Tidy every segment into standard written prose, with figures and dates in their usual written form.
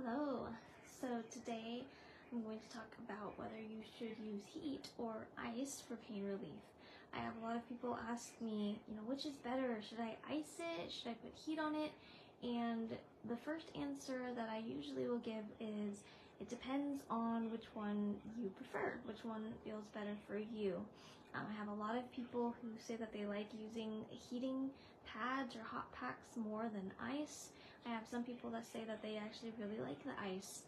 Hello. So today I'm going to talk about whether you should use heat or ice for pain relief. I have a lot of people ask me, which is better? Should I ice it? Should I put heat on it? And the first answer that I usually will give is it depends on which one you prefer, which one feels better for you. I have a lot of people who say that they like using heating pads or hot packs more than ice. I have some people that say that they actually really like the ice.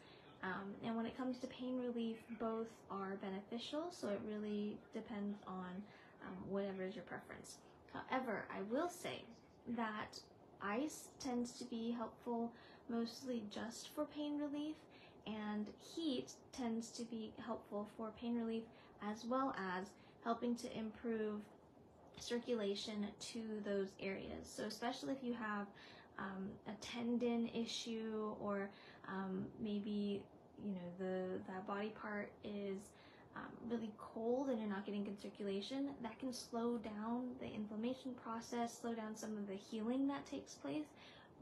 And when it comes to pain relief, both are beneficial, so it really depends on whatever is your preference. However, I will say that ice tends to be helpful mostly just for pain relief, and heat tends to be helpful for pain relief as well as helping to improve circulation to those areas. So especially if you have a tendon issue, or maybe that body part is really cold and you're not getting good circulation, that can slow down the inflammation process, slow down some of the healing that takes place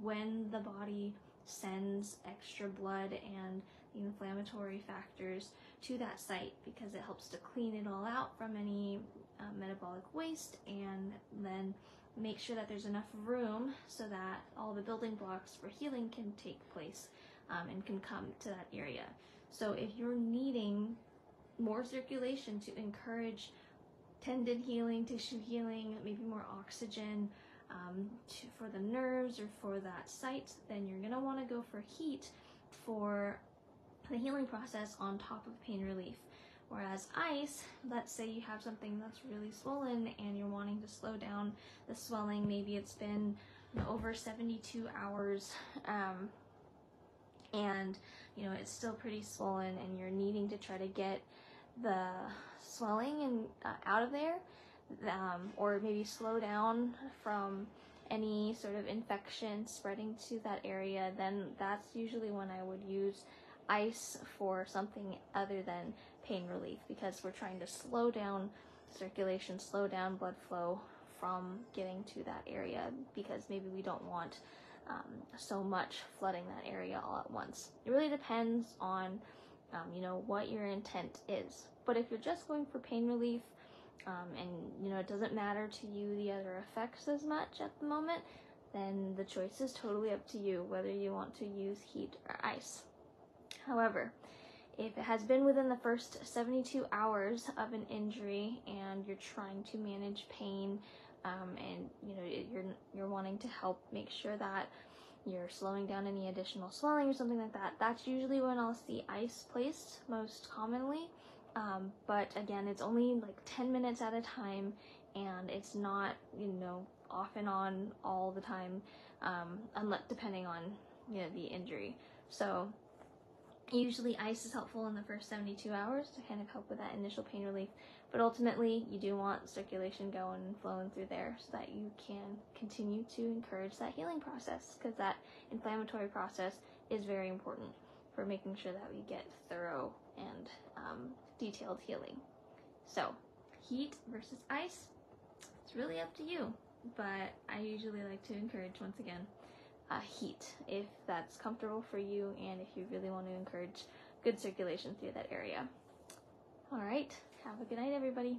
when the body sends extra blood and the inflammatory factors to that site, because it helps to clean it all out from any metabolic waste, and then make sure that there's enough room so that all the building blocks for healing can take place and can come to that area. So if you're needing more circulation to encourage tendon healing, tissue healing, maybe more oxygen for the nerves or for that site, then you're gonna wanna go for heat for the healing process on top of pain relief. Whereas ice, let's say you have something that's really swollen and you're wanting to slow down the swelling, maybe it's been over 72 hours and it's still pretty swollen, and you're needing to try to get the swelling and out of there, or maybe slow down from any sort of infection spreading to that area, then that's usually when I would use ice for something other than pain relief, because we're trying to slow down circulation, slow down blood flow from getting to that area, because maybe we don't want so much flooding that area all at once. It really depends on what your intent is. But if you're just going for pain relief and it doesn't matter to you the other effects as much at the moment, then the choice is totally up to you whether you want to use heat or ice. However, if it has been within the first 72 hours of an injury and you're trying to manage pain, and you're wanting to help make sure that you're slowing down any additional swelling or something like that, that's usually when I'll see ice placed most commonly. But again, it's only like 10 minutes at a time, and it's not off and on all the time, unless depending on the injury. So usually ice is helpful in the first 72 hours to kind of help with that initial pain relief, but ultimately you do want circulation going and flowing through there so that you can continue to encourage that healing process, because that inflammatory process is very important for making sure that we get thorough and detailed healing. So heat versus ice, it's really up to you, but I usually like to encourage, once again, heat if that's comfortable for you and if you really want to encourage good circulation through that area. All right, have a good night, everybody.